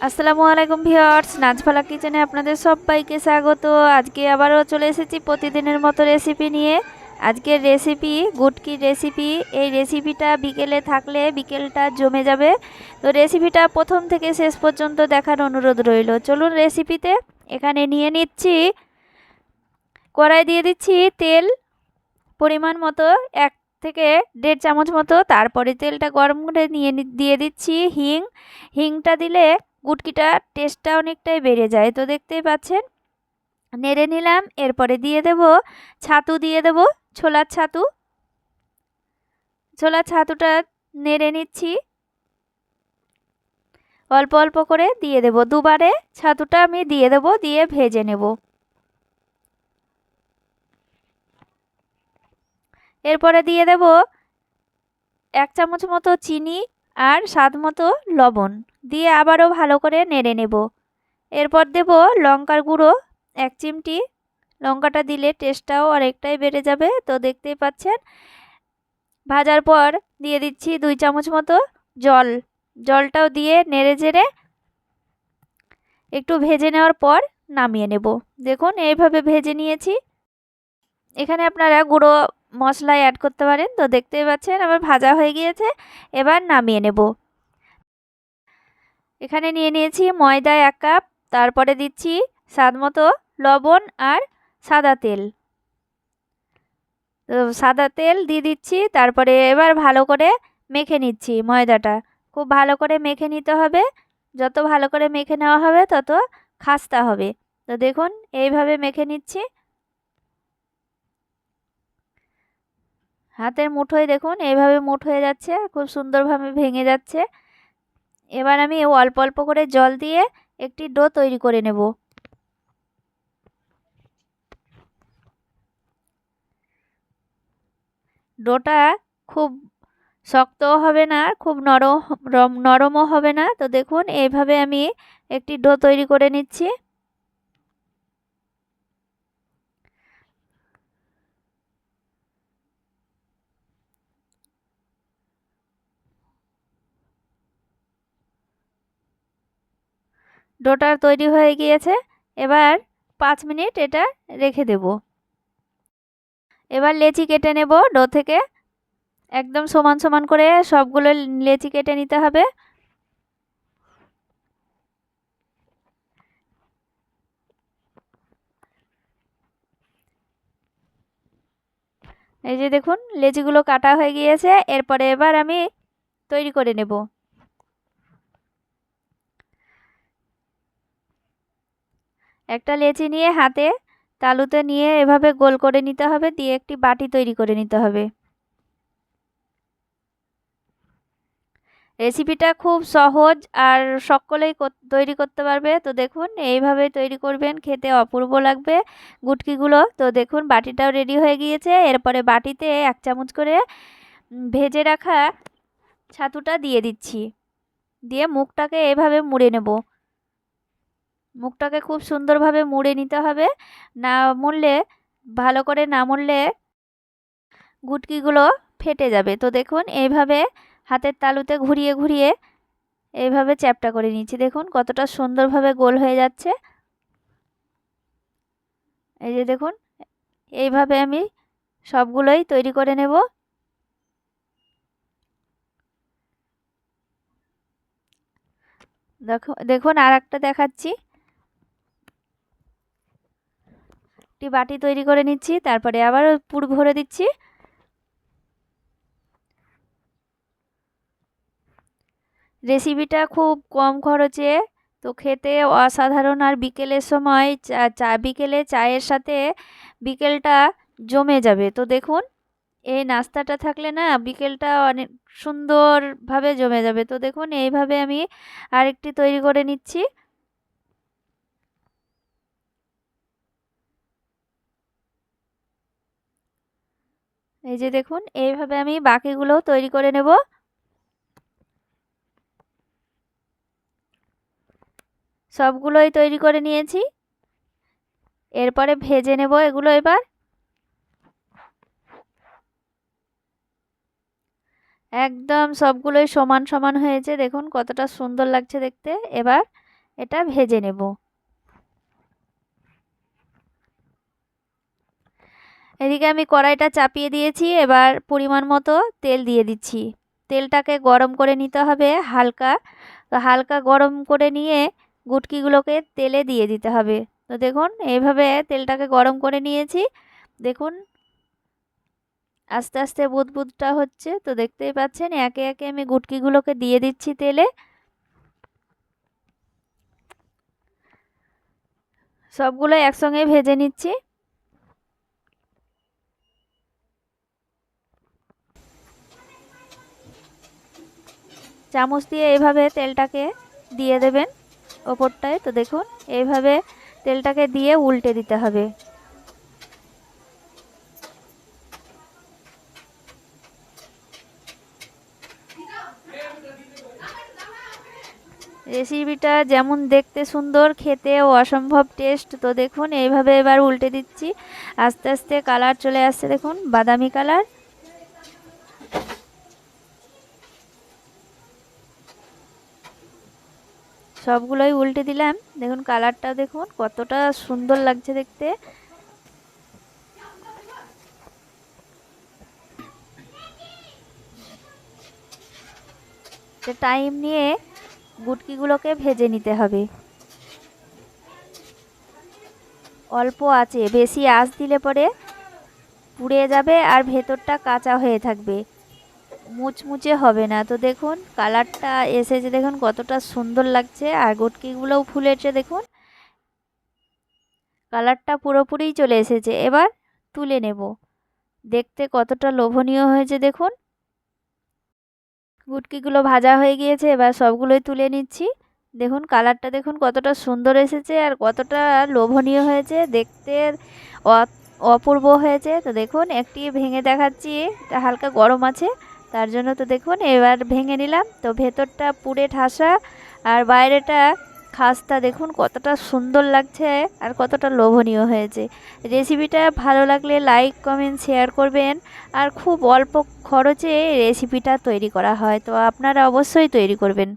আসসালামু আলাইকুম ভিউয়ার্স, নাজফালা কিচেনে আপনাদের সবাইকে স্বাগত। আজকে আবারও চলে এসেছি প্রতিদিনের মতো রেসিপি নিয়ে। আজকের রেসিপি গুটকি রেসিপি। এই রেসিপিটা বিকেলে থাকলে বিকেলটা জমে যাবে। তো রেসিপিটা প্রথম থেকে শেষ পর্যন্ত দেখার অনুরোধ রইল। চলুন রেসিপিতে। এখানে নিয়ে নিচ্ছি, কড়াই দিয়ে দিচ্ছি তেল পরিমাণ মতো, 1 থেকে 1.5 চামচ মতো। তারপরে তেলটা গরম করে দিয়ে দিচ্ছি হিং। হিংটা দিলে গুটকিটা টেস্টটা অনেকটাই বেড়ে যায়। তো দেখতেই পাচ্ছেন, নেড়ে নিলাম। এরপরে দিয়ে দেব ছাতু, দিয়ে দেব ছোলার ছাতু। ছোলার ছাতুটা নেড়ে নিচ্ছি, অল্প অল্প করে দিয়ে দেব। দুবারে ছাতুটা আমি দিয়ে দেব, দিয়ে ভেজে নেব। এরপরে দিয়ে দেব 1 চামচ মতো চিনি আর স্বাদ মতো লবণ, দিয়ে আবারও ভালো করে নেড়ে নেব। এরপর দেব লঙ্কার গুঁড়ো 1 চিমটি। লঙ্কাটা দিলে টেস্টটাও অনেকটাই বেড়ে যাবে। তো দেখতেই পাচ্ছেন, ভাজার পর দিয়ে দিচ্ছি 2 চামচ মতো জল। জলটাও দিয়ে নেড়ে চেড়ে একটু ভেজে নেওয়ার পর নামিয়ে নেব। দেখুন এইভাবে ভেজে নিয়েছি। এখানে আপনারা গুঁড়ো মশলা অ্যাড করতে পারেন। তো দেখতেই পাচ্ছেন আমার ভাজা হয়ে গিয়েছে, এবার নামিয়ে নেব। এখানে নিয়ে নিয়েছি ময়দা 1 কাপ, তারপরে দিচ্ছি স্বাদ মতো লবণ আর সাদা তেল। তো সাদা তেল দিয়ে দিচ্ছি, তারপরে এবার ভালো করে মেখে নিচ্ছি ময়দাটা। খুব ভালো করে মেখে নিতে হবে। যত ভালো করে মেখে নেওয়া হবে তত খাস্তা হবে। তো দেখুন এইভাবে মেখে নিচ্ছি। হাতের মুঠোয় দেখুন এইভাবে মুঠ হয়ে যাচ্ছে, খুব সুন্দরভাবে ভেঙে যাচ্ছে। এবার আমি অল্প অল্প করে জল দিয়ে একটি ডো তৈরি করে নেব। ডোটা খুব শক্তও হবে না, খুব নরমও হবে না। তো দেখুন এইভাবে আমি একটি ডো তৈরি করে নিচ্ছি। ডোটা তৈরি হয়ে গিয়েছে। এবার 5 মিনিট এটা রেখে দেব। এবার লেচি কেটে নেব ডো থেকে। একদম সমান সমান করে সবগুলো লেচি কেটে নিতে হবে। এই যে দেখুন লেচিগুলো কাটা হয়ে গিয়েছে। এরপরে এবার আমি তৈরি করে নেব। একটা লেচি নিয়ে হাতে তালুতে নিয়ে এভাবে গোল করে নিতে হবে, দিয়ে একটি বাটি তৈরি করে নিতে হবে। রেসিপিটা খুব সহজ আর সকলেই তৈরি করতে পারবে। তো দেখুন এইভাবে তৈরি করবেন, খেতে অপূর্ব লাগবে গুটকিগুলো। তো দেখুন বাটিটাও রেডি হয়ে গিয়েছে। এরপরে বাটিতে 1 চামচ করে ভেজে রাখা ছাতুটা দিয়ে দিচ্ছি, দিয়ে মুখটাকে এভাবে মুড়ে নেব। মুখটাকে খুব সুন্দরভাবে মুড়ে নিতে হবে। না মুড়লে, ভালো করে না মুড়লে গুটকিগুলো ফেটে যাবে। তো দেখুন এইভাবে হাতের তালুতে ঘুরিয়ে ঘুরিয়ে এইভাবে চ্যাপ্টা করে নিচ্ছি। দেখুন কতটা সুন্দরভাবে গোল হয়ে যাচ্ছে। এই যে দেখুন এইভাবে আমি সবগুলোই তৈরি করে নেব। দেখুন আর একটা দেখাচ্ছি। একটি বাটি তৈরি করে নিচ্ছি, তারপরে আবার পুর ভরে দিচ্ছি। রেসিপিটা খুব কম খরচে, তো খেতে অসাধারণ। আর বিকেলের সময় বিকেলে চায়ের সাথে বিকেলটা জমে যাবে। তো দেখুন এই নাস্তাটা থাকলে না বিকেলটা অনেক সুন্দরভাবে জমে যাবে। তো দেখুন এইভাবে আমি আরেকটি তৈরি করে নিচ্ছি। এই যে দেখুন এইভাবে আমি বাকিগুলোও তৈরি করে নেব। সবগুলোই তৈরি করে নিয়েছি। এরপরে ভেজে নেব এগুলো। এবার একদম সবগুলোই সমান সমান হয়েছে, দেখুন কতটা সুন্দর লাগছে দেখতে। এবার এটা ভেজে নেব। এদিকে আমি কড়াইটা চাপিয়ে দিয়েছি, এবার পরিমাণ মতো তেল দিয়ে দিচ্ছি। তেলটাকে গরম করে নিতে হবে হালকা। তো হালকা গরম করে নিয়ে গুটকিগুলোকে তেলে দিয়ে দিতে হবে। তো দেখুন এইভাবে তেলটাকে গরম করে নিয়েছি। দেখুন আস্তে আস্তে বুদবুদটা হচ্ছে, তো দেখতেই পাচ্ছেন একে একে আমি গুটকিগুলোকে দিয়ে দিচ্ছি তেলে। সবগুলো একসঙ্গে ভেজে নিচ্ছি। চামচ দিয়ে এইভাবে তেলটাকে দিয়ে দেবেন ওপরটায়। তো দেখুন এইভাবে তেলটাকে দিয়ে উল্টে দিতে হবে। রেসিপিটা যেমন দেখতে সুন্দর, খেতেও অসম্ভব টেস্ট। তো দেখুন এইভাবে এবার উল্টে দিচ্ছি। আস্তে আস্তে কালার চলে আসছে, দেখুন বাদামি কালার। সবগুলোই উল্টে দিলাম। দেখুন কালারটা দেখুন কতটা সুন্দর লাগছে দেখতে। টাইম নিয়ে গুটকিগুলোকে ভেজে নিতে হবে অল্প আঁচে। বেশি আঁচ দিলে পরে পুড়ে যাবে আর ভেতরটা কাঁচা হয়ে থাকবে, মুচমুচে হবে না। তো দেখুন কালারটা এসেছে, দেখুন কতটা সুন্দর লাগছে। আর গুটকিগুলোও ফুলেছে, দেখুন কালারটা পুরোপুরি চলে এসেছে। এবার তুলে নেব। দেখতে কতটা লোভনীয় হয়েছে দেখুন। গুটকিগুলো ভাজা হয়ে গিয়েছে, এবার সবগুলোই তুলে নিচ্ছি। দেখুন কালারটা দেখুন কতটা সুন্দর এসেছে আর কতটা লোভনীয় হয়েছে দেখতে, অপূর্ব হয়েছে। তো দেখুন একটি ভেঙে দেখাচ্ছি, এটা হালকা গরম আছে তার জন্য। তো দেখুন এবার ভেঙে নিলাম। তো ভেতরটা পুড়ে ঠাসা আর বাইরেটা খাস্তা, দেখুন কতটা সুন্দর লাগছে আর কতটা লোভনীয় হয়েছে। রেসিপিটা ভালো লাগলে লাইক কমেন্ট শেয়ার করবেন। আর খুব অল্প খরচে রেসিপিটা তৈরি করা হয়, তো আপনারা অবশ্যই তৈরি করবেন।